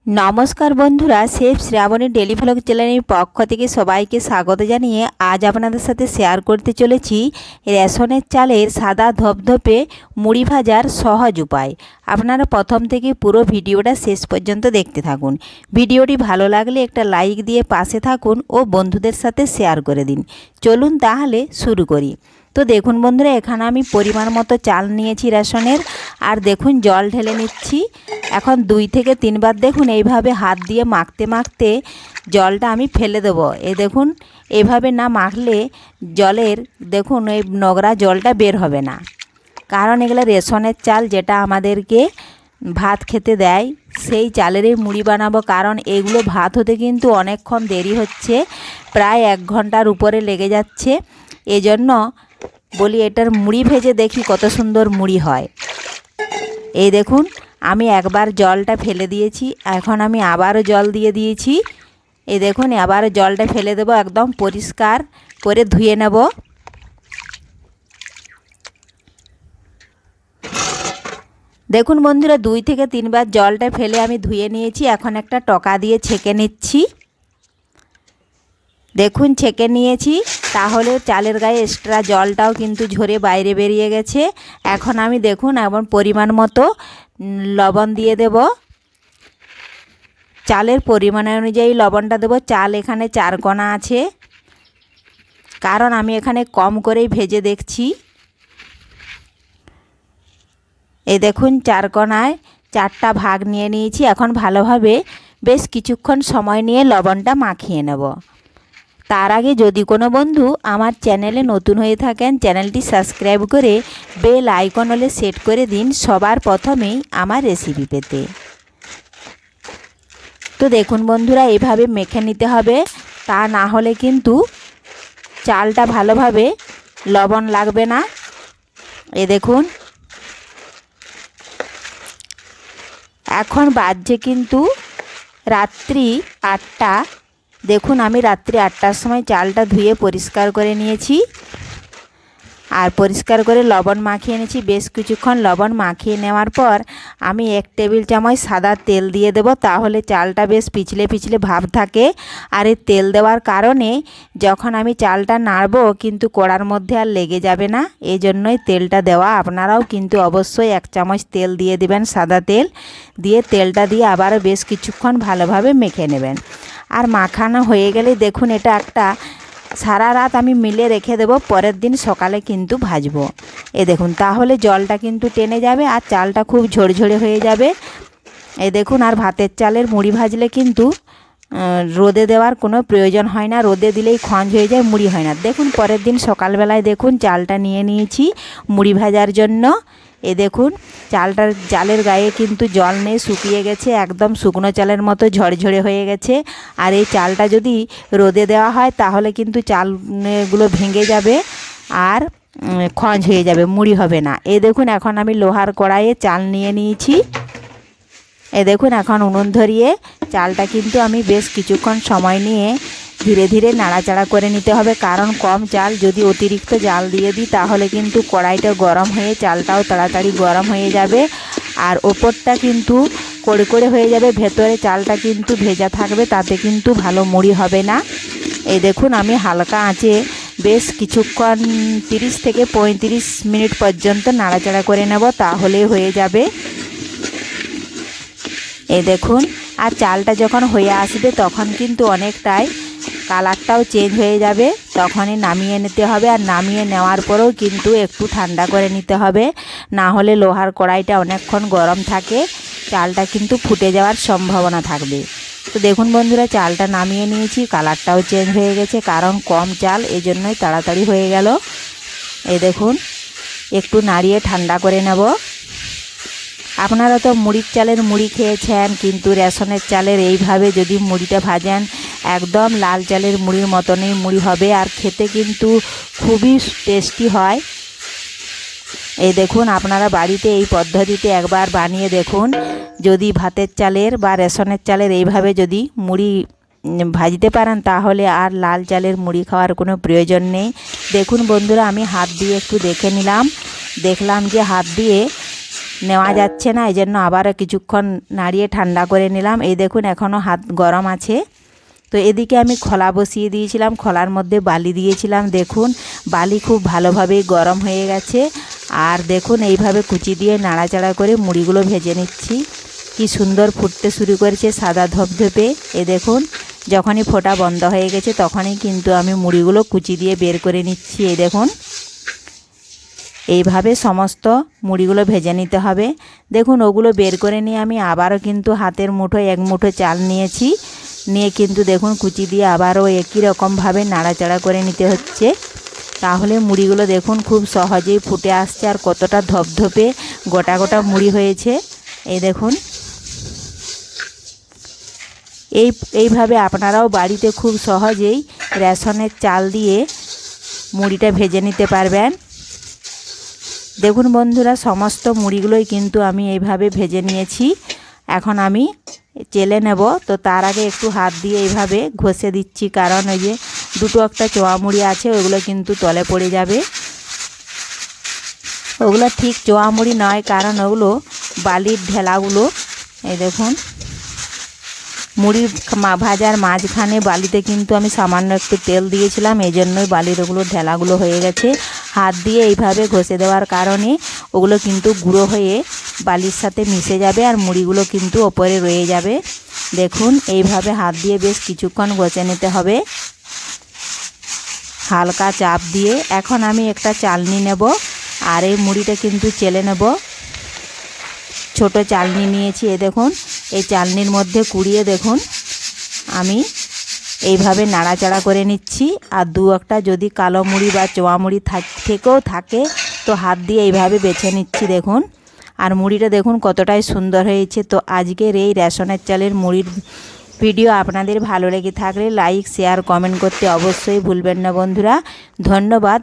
নমস্কার বন্ধুরা, chef Shrabani daily vlog চ্যানেলের পক্ষ থেকে সবাইকে স্বাগত জানিয়ে আজ আপনাদের সাথে শেয়ার করতে চলেছি রেশনের চালের সাদা ধপধপে মুড়ি ভাজার সহজ উপায়। আপনারা প্রথম থেকে পুরো ভিডিওটা শেষ পর্যন্ত দেখতে থাকুন। ভিডিওটি ভালো লাগলে একটা লাইক দিয়ে পাশে থাকুন ও বন্ধুদের সাথে শেয়ার করে দিন। চলুন তাহলে শুরু করি। তো দেখুন বন্ধুরা, এখানে আমি পরিমাণ মতো চাল নিয়েছি রেশনের, আর দেখুন জল ঢেলে নিচ্ছি। এখন 2 থেকে 3 বার দেখুন এইভাবে হাত দিয়ে মাখতে মাখতে জলটা আমি ফেলে দেবো। এই দেখুন, এভাবে না মাখলে জলের দেখুন এই নোংরা জলটা বের হবে না, কারণ এগুলো রেশনের চাল যেটা আমাদেরকে ভাত খেতে দেয়, সেই চালেরই মুড়ি বানাবো। কারণ এগুলো ভাত হতে কিন্তু অনেকক্ষণ দেরি হচ্ছে, প্রায় 1 ঘন্টার উপরে লেগে যাচ্ছে। এজন্য বলি এটার মুড়ি ভেজে দেখি কত সুন্দর মুড়ি হয়। এই দেখুন, আমি একবার জলটা ফেলে দিয়েছি, এখন আমি আবারও জল দিয়ে দিয়েছি। এই দেখুন, আবারও জলটা ফেলে দেবো, একদম পরিষ্কার করে ধুয়ে নেব। দেখুন বন্ধুরা, 2 থেকে 3 বার জলটা ফেলে আমি ধুয়ে নিয়েছি। এখন একটা টকা দিয়ে ছেঁকে নিচ্ছি। দেখুন ছেঁকে নিয়েছি, তাহলে চালের গায়ে এক্সট্রা জলটাও কিন্তু ঝরে বাইরে বেরিয়ে গেছে। এখন আমি দেখুন এমন পরিমাণ মতো লবণ দিয়ে দেব। চালের পরিমাণ অনুযায়ী লবণটা দেব। চাল এখানে 4 কণা আছে, কারণ আমি এখানে কম করেই ভেজে দেখছি। এই দেখুন 4 কণায় 4টা ভাগ নিয়ে নিয়েছি। এখন ভালোভাবে বেশ কিছুক্ষণ সময় নিয়ে লবণটা মাখিয়ে নেব। তার আগে যদি কোনো বন্ধু আমার চ্যানেলে নতুন হয়ে থাকেন, চ্যানেলটি সাবস্ক্রাইব করে বেল আইকন হলে সেট করে দিন সবার প্রথমেই আমার রেসিপি পেতে। তো দেখুন বন্ধুরা, এভাবে মেখে নিতে হবে, তা না হলে কিন্তু চালটা ভালোভাবে লবণ লাগবে না। এ দেখুন, এখন বাজছে কিন্তু রাত্রি 8টা। দেখুন আমি রাত্রি 8টার সময় চালটা ধুয়ে পরিষ্কার করে নিয়েছি, আর পরিষ্কার করে লবণ মাখিয়ে নিয়েছি। বেশ কিছুক্ষণ লবণ মাখিয়ে নেওয়ার পর আমি 1 টেবিল চামচ সাদা তেল দিয়ে দেব, তাহলে চালটা বেশ পিছলে পিছলে ভাব থাকে। আর এই তেল দেওয়ার কারণে যখন আমি চালটা নাড়বো কিন্তু কড়ার মধ্যে আর লেগে যাবে না, এই জন্যই তেলটা দেওয়া। আপনারাও কিন্তু অবশ্যই 1 চামচ তেল দিয়ে দেবেন, সাদা তেল দিয়ে তেলটা দিয়ে আবারও বেশ কিছুক্ষণ ভালোভাবে মেখে নেবেন। আর মাখানো হয়ে গেলে দেখুন এটা একটা সারা রাত আমি মিলে রেখে দেব, পরের দিন সকালে কিন্তু ভাজবো। এ দেখুন, তাহলে জলটা কিন্তু টেনে যাবে আর চালটা খুব ঝরঝরে হয়ে যাবে। এই দেখুন, আর ভাতের চালের মুড়ি ভাজলে কিন্তু রোদে দেওয়ার কোনো প্রয়োজন হয় না, রোদে দিলেই খঞ্জ হয়ে যায়, মুড়ি হয় না। দেখুন পরের দিন সকালবেলায় দেখুন চালটা নিয়ে নিয়েছি মুড়ি ভাজার জন্য। এ দেখুন চালের গায়ে কিন্তু জল নেই, শুকিয়ে গেছে, একদম শুকনো চালের মতো ঝরঝরে হয়ে গেছে। আর এই চালটা যদি রোদে দেওয়া হয় তাহলে কিন্তু চালগুলো ভেঙে যাবে আর খঞ্জ হয়ে যাবে, মুড়ি হবে না। এই দেখুন, এখন আমি লোহার কড়াইয়ে চাল নিয়ে নিয়েছি। এ দেখুন, এখন উনুন ধরিয়ে চালটা কিন্তু আমি বেশ কিছুক্ষণ সময় নিয়ে ধীরে ধীরে নাড়াচাড়া করে নিতে হবে, কারণ কম চাল যদি অতিরিক্ত জাল দিয়ে দিই তাহলে কিন্তু কড়াইটা গরম হয়ে চালটাও তাড়াতাড়ি গরম হয়ে যাবে, আর ওপরটা কিন্তু কড়ে হয়ে যাবে, ভেতরে চালটা কিন্তু ভেজা থাকবে, তাতে কিন্তু ভালো মুড়ি হবে না। এই দেখুন, আমি হালকা আঁচে বেশ কিছুক্ষণ 30 থেকে 35 মিনিট পর্যন্ত নাড়াচাড়া করে নেব, তাহলে হয়ে যাবে। এই দেখুন, আর চালটা যখন হয়ে আসবে তখন কিন্তু অনেকটাই কালারটাও চেঞ্জ হয়ে যাবে, তখনই নামিয়ে নিতে হবে। আর নামিয়ে নেওয়ার পরেও কিন্তু একটু ঠান্ডা করে নিতে হবে, না হলে লোহার কড়াইটা অনেকক্ষণ গরম থাকে, চালটা কিন্তু ফুটে যাওয়ার সম্ভাবনা থাকবে। তো দেখুন বন্ধুরা, চালটা নামিয়ে নিয়েছি, কালারটাও চেঞ্জ হয়ে গেছে, কারণ কম চাল এজন্যই তাড়াতাড়ি হয়ে গেল। এই দেখুন, একটু নাড়িয়ে ঠান্ডা করে নেব। আপনারা তো মুড়ির চালের মুড়ি খেয়েছেন, কিন্তু রেশনের চালের এইভাবে যদি মুড়িটা ভাজেন একদম লাল চালের মুড়ির মতনই মুড়ি হবে, আর খেতে কিন্তু খুবই টেস্টি হয়। এই দেখুন, আপনারা বাড়িতে এই পদ্ধতিতে একবার বানিয়ে দেখুন। যদি ভাতের চালের বা রেশনের চালের এইভাবে যদি মুড়ি ভাজতে পারেন তাহলে আর লাল চালের মুড়ি খাওয়ার কোনো প্রয়োজন নেই। দেখুন বন্ধুরা, আমি হাত দিয়ে একটু দেখে নিলাম, দেখলাম যে হাত দিয়ে নেওয়া যাচ্ছে না, এই জন্য আবারও কিছুক্ষণ নাড়িয়ে ঠান্ডা করে নিলাম। এই দেখুন এখনও হাত গরম আছে। তো এদিকে আমি খোলা বসিয়ে দিয়েছিলাম, খোলার মধ্যে বালি দিয়েছিলাম। দেখুন বালি খুব ভালোভাবেই গরম হয়ে গেছে। আর দেখুন এইভাবে কুচি দিয়ে নাড়াচাড়া করে মুড়িগুলো ভেজে নিচ্ছি। কি সুন্দর ফুটতে শুরু করেছে, সাদা ধপধপে। এ দেখুন যখনই ফোটা বন্ধ হয়ে গেছে তখনই কিন্তু আমি মুড়িগুলো কুচি দিয়ে বের করে নিচ্ছি। এই দেখুন এইভাবে সমস্ত মুড়িগুলো ভেজে নিতে হবে। দেখুন ওগুলো বের করে নিয়ে আমি আবারও কিন্তু হাতের মুঠোয় এক মুঠো চাল নিয়েছি, নিয়ে কিন্তু দেখুন কুচি দিয়ে আবারও একই রকমভাবে নাড়াচাড়া করে নিতে হচ্ছে। তাহলে মুড়িগুলো দেখুন খুব সহজেই ফুটে আসছে, আর কতটা ধপধপে গোটা গোটা মুড়ি হয়েছে। এই দেখুন এইভাবে আপনারাও বাড়িতে খুব সহজেই রেশনের চাল দিয়ে মুড়িটা ভেজে নিতে পারবেন। দেখুন বন্ধুরা সমস্ত মুড়িগুলোই কিন্তু আমি এইভাবে ভেজে নিয়েছি। এখন আমি চেলে নেব। তো তার আগে একটু হাত দিয়ে এইভাবে ঘষে দিচ্ছি, কারণ ওই যে দুটো একটা চোয়া মুড়ি আছে ওগুলো কিন্তু তলে পড়ে যাবে। ওগুলো ঠিক চোয়া মুড়ি নয়, কারণ ওগুলো বালির ঢেলাগুলো। এই দেখুন মুড়ির ভাজার মাঝখানে বালিতে কিন্তু আমি সামান্য একটু তেল দিয়েছিলাম, এই জন্যই বালির ওগুলো ঢেলাগুলো হয়ে গেছে। হাত দিয়ে এইভাবে ঘষে দেওয়ার কারণে ওগুলো কিন্তু গুঁড়ো হয়ে বালির সাথে মিশে যাবে, আর মুড়িগুলো কিন্তু ওপরে রয়ে যাবে। দেখুন এইভাবে হাত দিয়ে বেশ কিছুক্ষণ ঘষে নিতে হবে, হালকা চাপ দিয়ে। এখন আমি একটা চালনি নেব, আর এই মুড়িটা কিন্তু চেলে নেব। ছোট চালনি নিয়েছি। এ দেখুন এই চালনির মধ্যে কুড়িয়ে দেখুন আমি এইভাবে নাড়াচাড়া করে নিচ্ছি। আর দু একটা যদি কালো মুড়ি বা চোয়া মুড়ি থেকেও থাকে তো হাত দিয়ে এইভাবে বেছে নিচ্ছি। দেখুন আর মুড়িটা দেখুন কতটাই সুন্দর হয়েছে। তো আজকের এই রেশনের চালের মুড়ির ভিডিও আপনাদের ভালো লেগে থাকলে লাইক শেয়ার কমেন্ট করতে অবশ্যই ভুলবেন না বন্ধুরা। ধন্যবাদ।